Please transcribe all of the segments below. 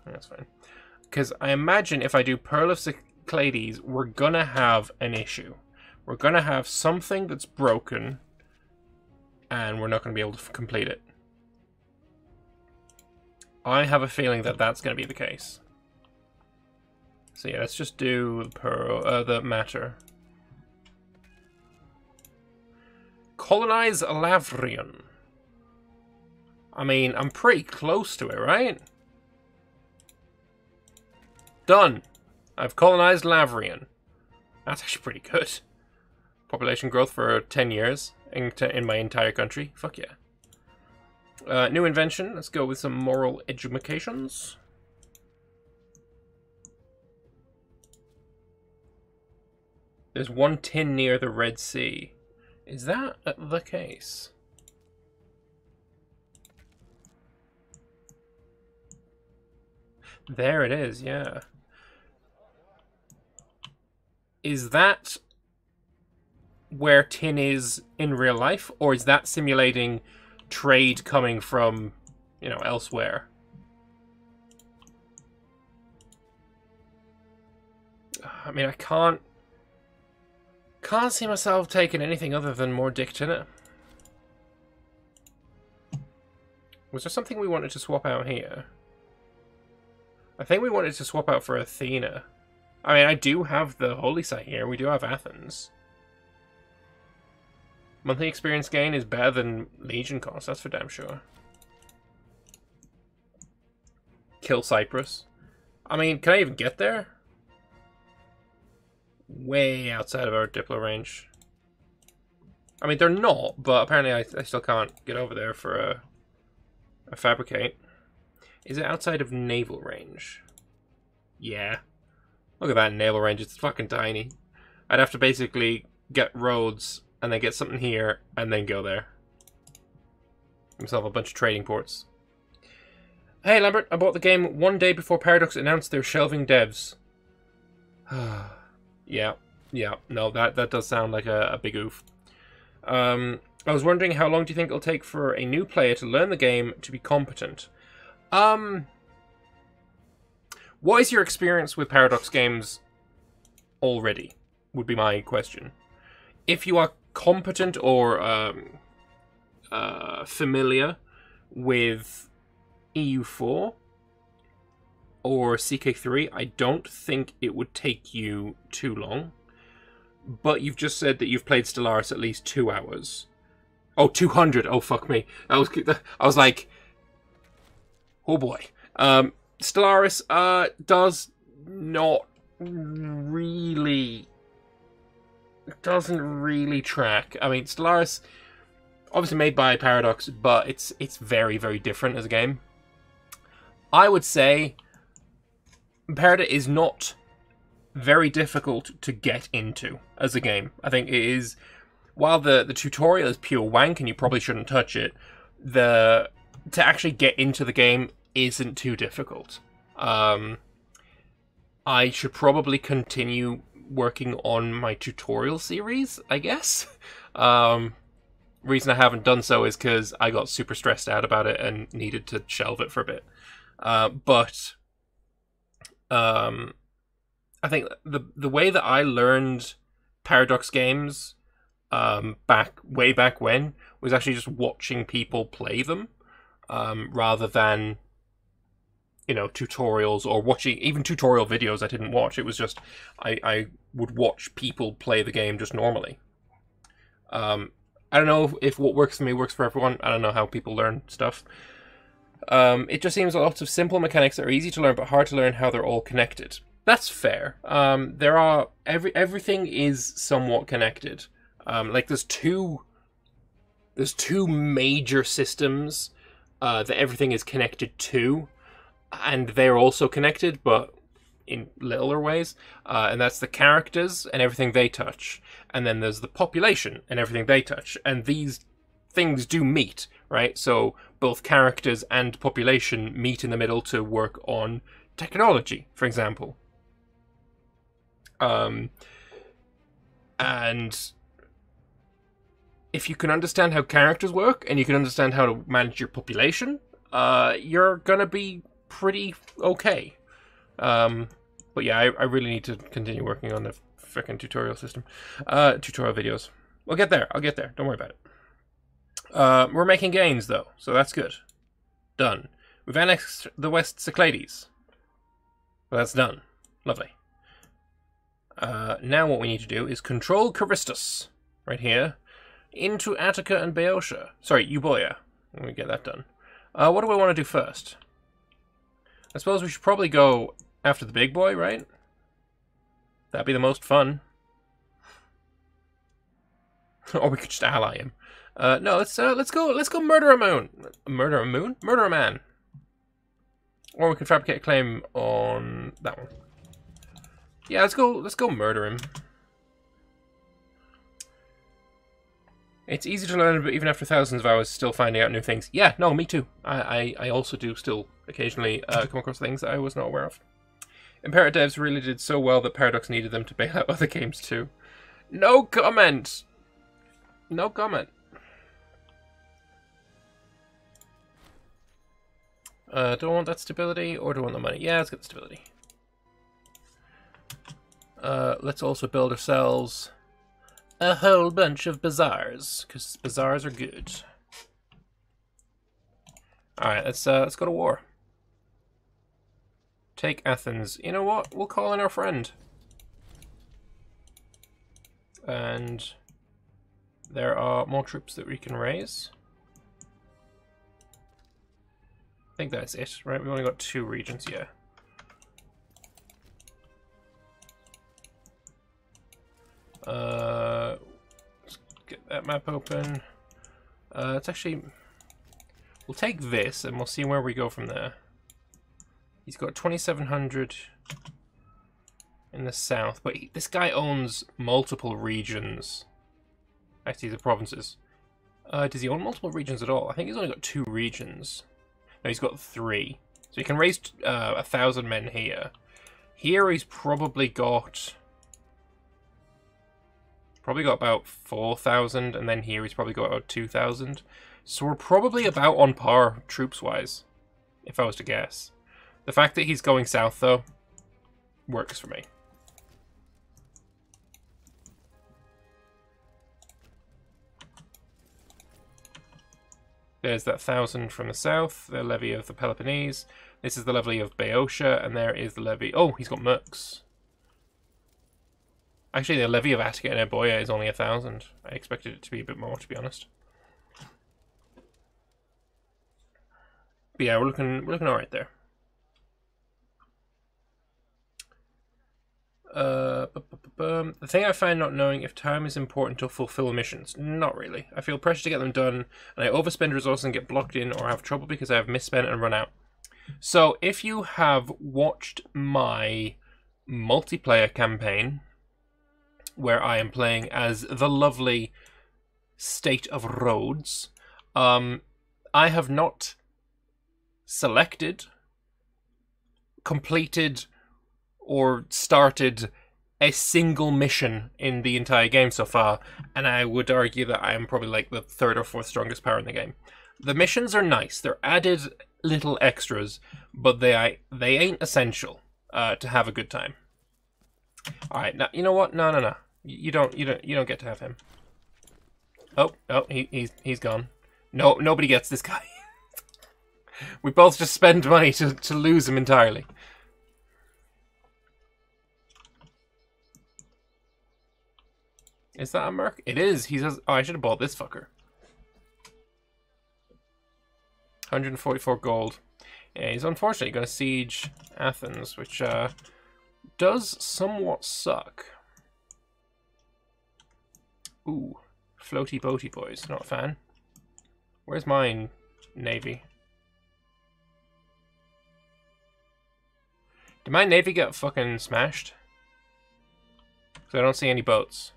That's fine. Because I imagine if I do Pearl of Cyclades, we're gonna have an issue. We're gonna have something that's broken, and we're not gonna be able to complete it. I have a feeling that that's gonna be the case. So yeah, let's just do the matter. Colonize Lavrion. I mean, I'm pretty close to it, right? Done. I've colonized Lavrion. That's actually pretty good. Population growth for 10 years in my entire country. Fuck yeah. New invention. Let's go with some moral educations. There's one tin near the Red Sea. Is that the case? There it is, yeah. Is that where tin is in real life? Or is that simulating trade coming from, you know, elsewhere? I mean, I can't see myself taking anything other than more dick tinner. Was there something we wanted to swap out here? I think we wanted to swap out for Athena. I mean, I do have the holy site here. We do have Athens. Monthly experience gain is better than Legion cost. That's for damn sure. Kill Cyprus. I mean, can I even get there? Way outside of our Diplo range. I mean, they're not, but apparently I still can't get over there for a fabricate. Is it outside of naval range? Yeah. Look at that naval range. It's fucking tiny. I'd have to basically get roads and then get something here and then go there. Myself a bunch of trading ports. Hey Lambert, I bought the game one day before Paradox announced they're shelving devs. Yeah, no, that does sound like a big oof. I was wondering how long do you think it'll take for a new player to learn the game to be competent? What is your experience with Paradox games already? Would be my question. If you are competent or familiar with EU4 or CK3, I don't think it would take you too long. But you've just said that you've played Stellaris at least 2 hours. Oh, 200. Oh, fuck me. I was like, oh boy. Stellaris does not really... doesn't really track. I mean, Stellaris, obviously made by Paradox, but it's very, very different as a game. I would say Imperator is not very difficult to get into as a game. I think it is, while the tutorial is pure wank and you probably shouldn't touch it, to actually get into the game isn't too difficult. I should probably continue working on my tutorial series, I guess. Reason I haven't done so is because I got super stressed out about it and needed to shelve it for a bit. But I think the way that I learned Paradox games way back when was actually just watching people play them, rather than, you know, tutorials or watching even tutorial videos I didn't watch. It was just I would watch people play the game just normally. I don't know if what works for me works for everyone. I don't know how people learn stuff. It just seems lots of simple mechanics that are easy to learn but hard to learn how they're all connected. That's fair. There are everything is somewhat connected. Like there's two major systems that everything is connected to, and they're also connected, but in littler ways. And that's the characters and everything they touch, and then there's the population and everything they touch, and these things do meet, right? So both characters and population meet in the middle to work on technology, for example. And if you can understand how characters work and you can understand how to manage your population, you're gonna be pretty okay. But yeah, I really need to continue working on the frickin' tutorial system. Tutorial videos. We'll get there. I'll get there. Don't worry about it. We're making gains, though, so that's good. Done. We've annexed the West Cyclades. Well, that's done. Lovely. Now what we need to do is control Charistus, right here, into Attica and Boeotia. Sorry, Euboea. Let me get that done. What do I want to do first? I suppose we should probably go after the big boy, right? That'd be the most fun. Or we could just ally him. No, let's go murder a moon. Murder a moon? Murder a man. Or we can fabricate a claim on that one. Yeah, let's go murder him. It's easy to learn, but even after thousands of hours, still finding out new things. Yeah, no, me too. I also do still occasionally come across things that I was not aware of. Imperator devs really did so well that Paradox needed them to bail out other games too. No comment! No comment. Do I want that stability, or do I want the money? Yeah, let's get the stability. Let's also build ourselves a whole bunch of bazaars, because bazaars are good. Alright, let's go to war. Take Athens. You know what? We'll call in our friend. And there are more troops that we can raise. I think that's it, right? We've only got 2 regions, yeah. Let's get that map open. Let's actually... We'll take this, and we'll see where we go from there. He's got 2,700 in the south, but this guy owns multiple regions. Actually, the provinces. Does he own multiple regions at all? I think he's only got 2 regions. No, he's got 3. So he can raise 1,000 men here. Here he's probably got about 4,000, and then here he's probably got about 2,000. So we're probably about on par troops-wise, if I was to guess. The fact that he's going south, though, works for me. There's that 1,000 from the south, the levy of the Peloponnese. This is the levy of Boeotia, and there is the levy... Oh, he's got mercs. Actually, the levy of Attica and Euboea is only 1,000. I expected it to be a bit more, to be honest. But yeah, we're looking alright there. The thing I find not knowing if time is important to fulfill missions. Not really. I feel pressure to get them done, and I overspend resources and get blocked in or have trouble because I have misspent and run out. So, if you have watched my multiplayer campaign, where I am playing as the lovely State of Rhodes, I have not selected, completed, or started a single mission in the entire game so far, and I would argue that I am probably like the 3rd or 4th strongest power in the game. The missions are nice. They're added little extras, but they ain't essential to have a good time. All right, now you know what? No. You don't get to have him. Oh, he's gone. No, nobody gets this guy. We both just spend money to lose him entirely. Is that a merc? It is. He says, oh, I should have bought this fucker. 144 gold. Yeah, he's unfortunately going to siege Athens, which does somewhat suck. Ooh, floaty boaty boys. Not a fan. Where's my navy? Did my navy get fucking smashed? Because I don't see any boats.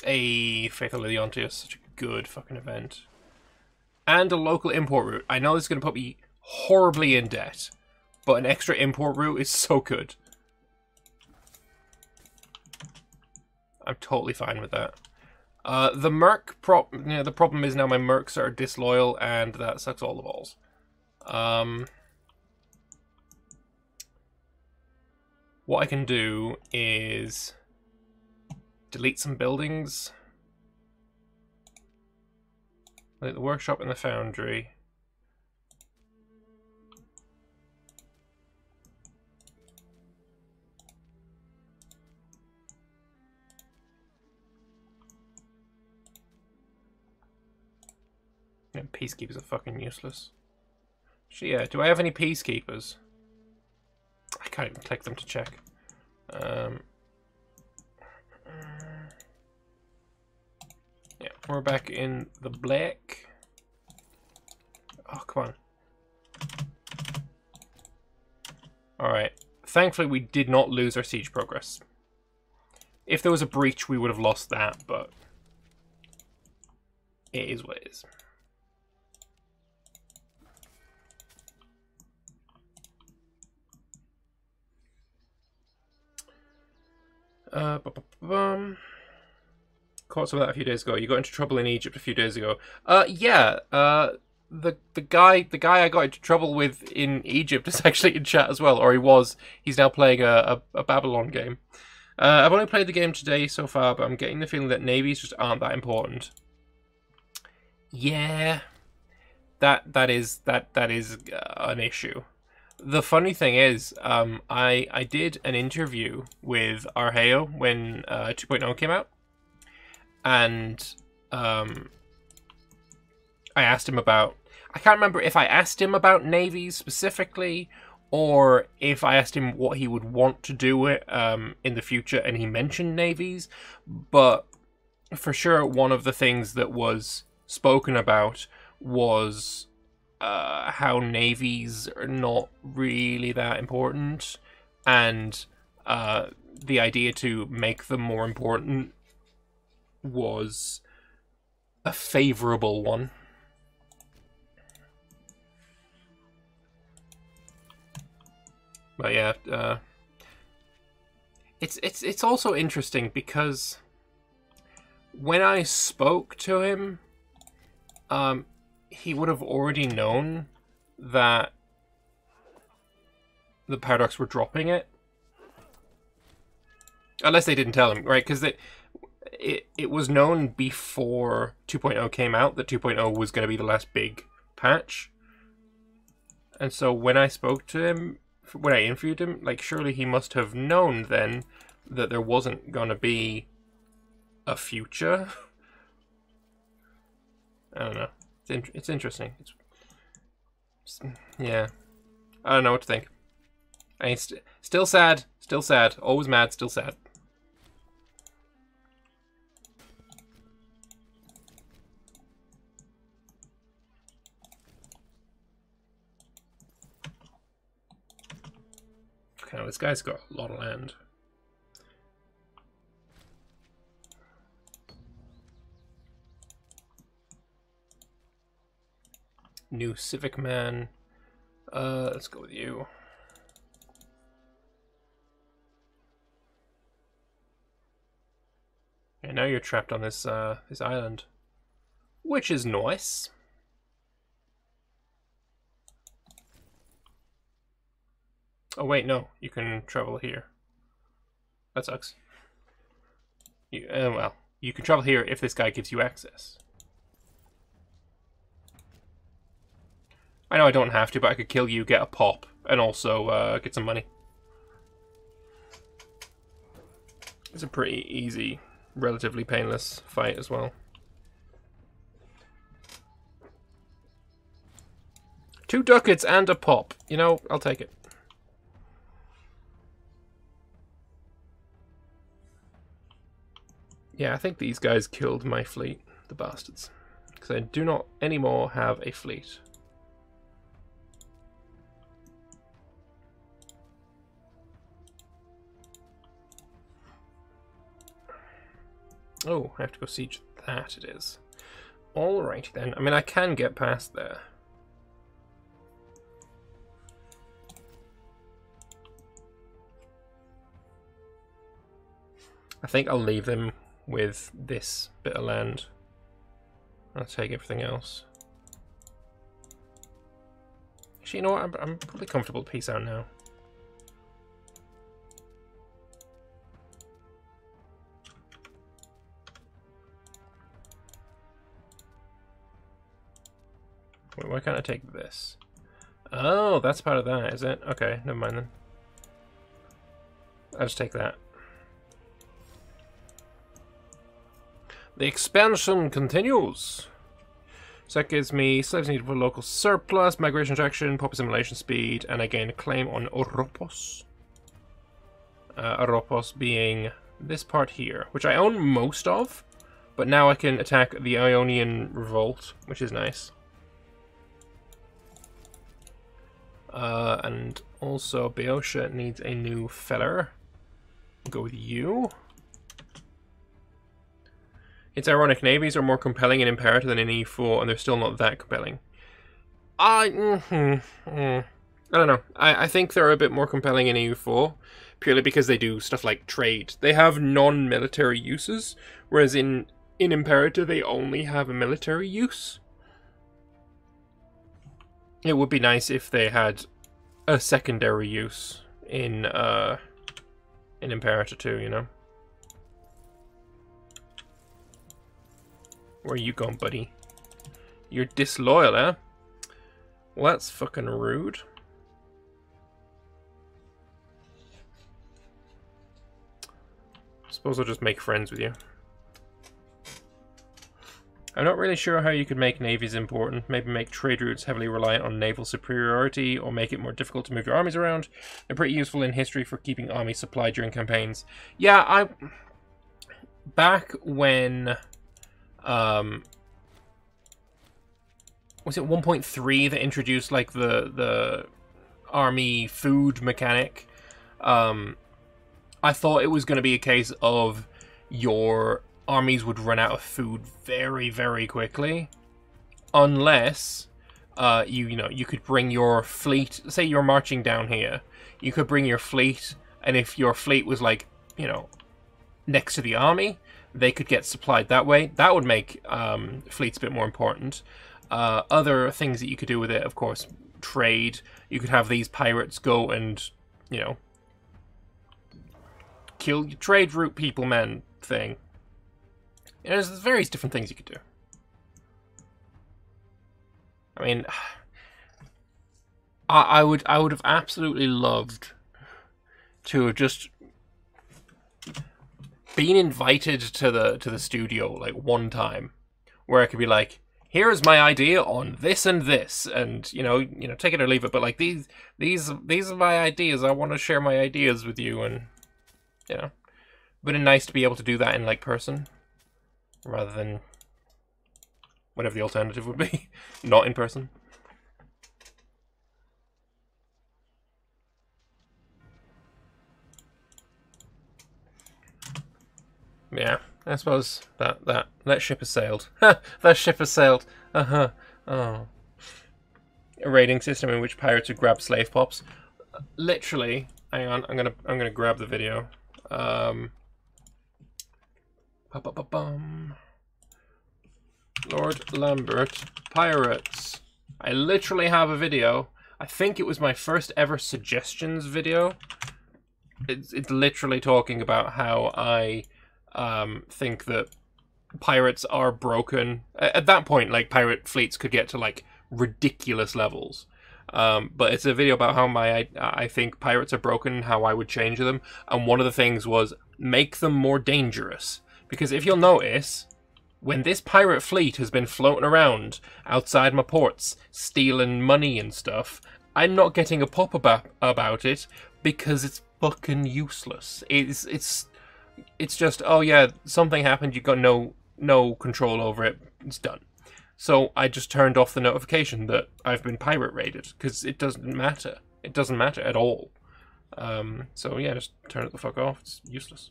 Hey, Faithful Leontius, such a good fucking event. And a local import route. I know this is going to put me horribly in debt, but an extra import route is so good. I'm totally fine with that. The the problem is now my mercs are disloyal, and that sucks all the balls. What I can do is delete some buildings. Like the workshop and the foundry. Yeah, peacekeepers are fucking useless. Yeah, do I have any peacekeepers? I can't even click them to check. Yeah, we're back in the black. Oh, come on. Alright. Thankfully, we did not lose our siege progress. If there was a breach, we would have lost that, but it is what it is. Caught some of that a few days ago. You got into trouble in Egypt a few days ago. Yeah. The guy I got into trouble with in Egypt is actually in chat as well, or he was. He's now playing a Babylon game. I've only played the game today so far, but I'm getting the feeling that navies just aren't that important. Yeah, that is an issue. The funny thing is, I did an interview with Arheo when 2.0 came out, and I asked him about... I can't remember if I asked him about navies specifically, or if I asked him what he would want to do in the future, and he mentioned navies, but for sure one of the things that was spoken about was how navies are not really that important, and the idea to make them more important was a favorable one. But yeah, it's also interesting because when I spoke to him, he would have already known that the Paradox were dropping it. Unless they didn't tell him, right? Because it was known before 2.0 came out that 2.0 was going to be the last big patch. And so when I spoke to him, when I interviewed him, like, surely he must have known then that there wasn't going to be a future. I don't know. It's interesting. Yeah. I don't know what to think. I mean, still sad. Still sad. Always mad. Still sad. Okay, well, this guy's got a lot of land. New Civic Man. Let's go with you. And now you're trapped on this this island, which is nice. Oh wait, no, you can travel here. That sucks. Well, you can travel here if this guy gives you access. I know I don't have to, but I could kill you, get a pop, and also get some money. It's a pretty easy, relatively painless fight as well. 2 ducats and a pop. You know, I'll take it. Yeah, I think these guys killed my fleet, the bastards. Because I do not anymore have a fleet. Oh, I have to go siege that, it is. Alrighty then. I mean, I can get past there. I think I'll leave them with this bit of land. I'll take everything else. Actually, you know what? I'm probably comfortable to peace out now. Wait, why can't I take this? Oh, that's part of that, is it? Okay, never mind then. I'll just take that. The expansion continues. So that gives me slaves needed for local surplus, migration traction, pop assimilation speed, and I gain a claim on Oropos. Oropos being this part here, which I own most of, but now I can attack the Ionian Revolt, which is nice. And also Boeotia needs a new feller. Go with you. It's ironic, navies are more compelling in Imperator than in E4, and they're still not that compelling. I don't know. I think they're a bit more compelling in EU4, purely because they do stuff like trade. They have non-military uses, whereas in Imperator they only have a military use. It would be nice if they had a secondary use in Imperator too, you know? Where are you going, buddy? You're disloyal, eh? Well, that's fucking rude. I suppose I'll just make friends with you. I'm not really sure how you could make navies important. Maybe make trade routes heavily reliant on naval superiority, or make it more difficult to move your armies around. They're pretty useful in history for keeping armies supplied during campaigns. Yeah, back when... was it 1.3 that introduced like the army food mechanic? I thought it was going to be a case of your armies would run out of food very, very quickly, unless you could bring your fleet. Say you're marching down here, you could bring your fleet, and if your fleet was like, you know, next to the army, they could get supplied that way. That would make fleets a bit more important. Other things that you could do with it, of course, trade. You could have these pirates go and, you know, kill trade route people, man thing. You know, there's various different things you could do. I mean, I would have absolutely loved to have just been invited to the studio like one time, where I could be like, here's my idea on this and this, and you know, take it or leave it. But like these are my ideas. I want to share my ideas with you, and you know, but it's nice to be able to do that in like person, rather than whatever the alternative would be, not in person. Yeah, I suppose that ship has sailed. That ship has sailed. Oh. A raiding system in which pirates would grab slave pops. Literally, hang on, I'm gonna grab the video. Lord Lambert, pirates. I literally have a video. I think it was my first ever suggestions video. It's literally talking about how I think that pirates are broken. At that point, like, pirate fleets could get to like ridiculous levels. But it's a video about how I think pirates are broken and how I would change them. And one of the things was make them more dangerous. Because if you'll notice, when this pirate fleet has been floating around outside my ports, stealing money and stuff, I'm not getting a pop about it because it's fucking useless. It's just, oh yeah, something happened, you got no control over it, it's done. So I just turned off the notification that I've been pirate raided, because it doesn't matter. It doesn't matter at all. So yeah, just turn it the fuck off, it's useless.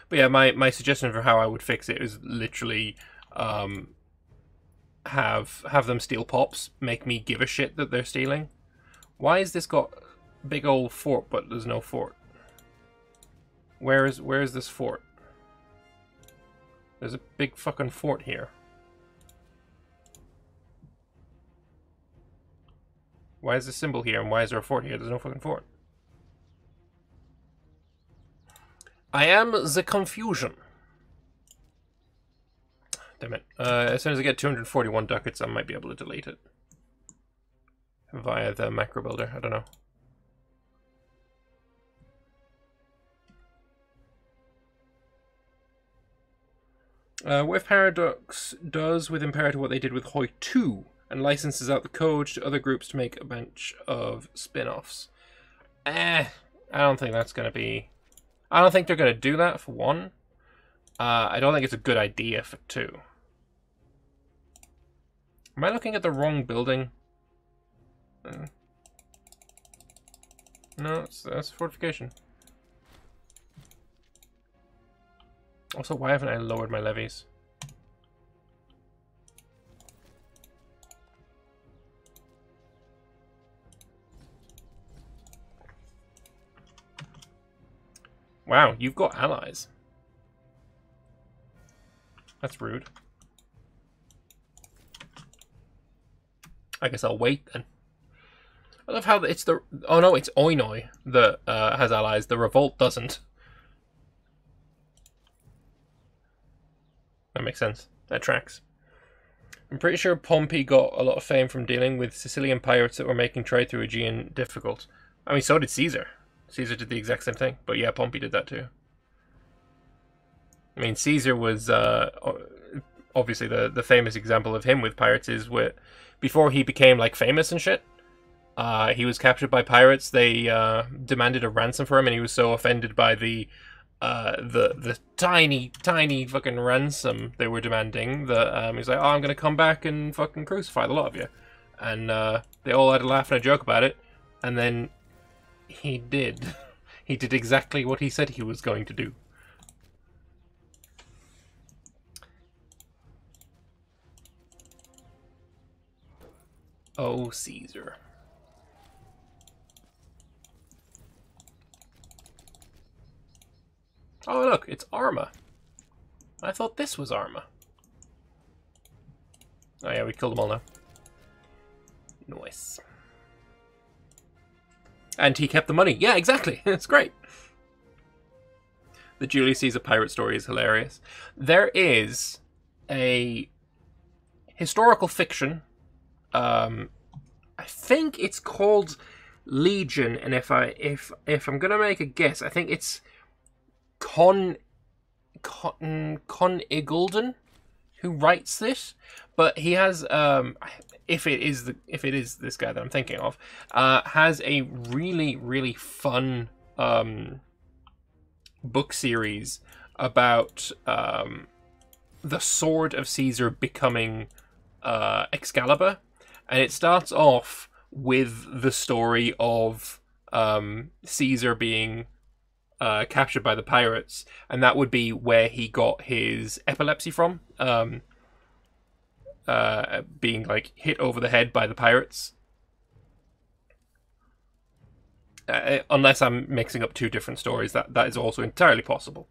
But yeah, my suggestion for how I would fix it is literally have them steal pops, make me give a shit that they're stealing. Why has this got a big old fort but there's no fort? Where is this fort? There's a big fucking fort here. Why is the symbol here and why is there a fort here? There's no fucking fort. I am the confusion. Damn it. As soon as I get 241 ducats, I might be able to delete it. Via the macro builder. I don't know. What if Paradox does with Imperator what they did with Hoi 2 and licenses out the code to other groups to make a bunch of spin-offs? I don't think that's going to be... I don't think they're going to do that, for one. I don't think it's a good idea, for two. Am I looking at the wrong building? No, that's fortification. Also, why haven't I lowered my levies? Wow, you've got allies. That's rude. I guess I'll wait then. I love how it's the... Oh no, it's Oinoi that has allies. The revolt doesn't. That makes sense. That tracks. I'm pretty sure Pompey got a lot of fame from dealing with Sicilian pirates that were making trade through Aegean difficult. I mean, so did Caesar. Caesar did the exact same thing. But yeah, Pompey did that too. I mean, Caesar was... obviously, the famous example of him with pirates is before he became, like, famous and shit. He was captured by pirates. They demanded a ransom for him, and he was so offended by the tiny fucking ransom they were demanding that he was like, oh, I'm gonna come back and fucking crucify the lot of you. And they all had a laugh and a joke about it, and then he did. He did exactly what he said he was going to do. Oh, Caesar. Oh, look, it's Arma. I thought this was Arma. Oh yeah, we killed them all now. Nice. And he kept the money. Yeah, exactly. It's great. The Julius Caesar pirate story is hilarious. There is a historical fiction. I think it's called Legion, and if I'm gonna make a guess, I think it's Con Iggulden who writes this, but he has if it is this guy that I'm thinking of, has a really fun book series about the sword of Caesar becoming Excalibur, and it starts off with the story of Caesar being captured by the pirates, and that would be where he got his epilepsy from, being like hit over the head by the pirates. Unless I'm mixing up two different stories, that is also entirely possible.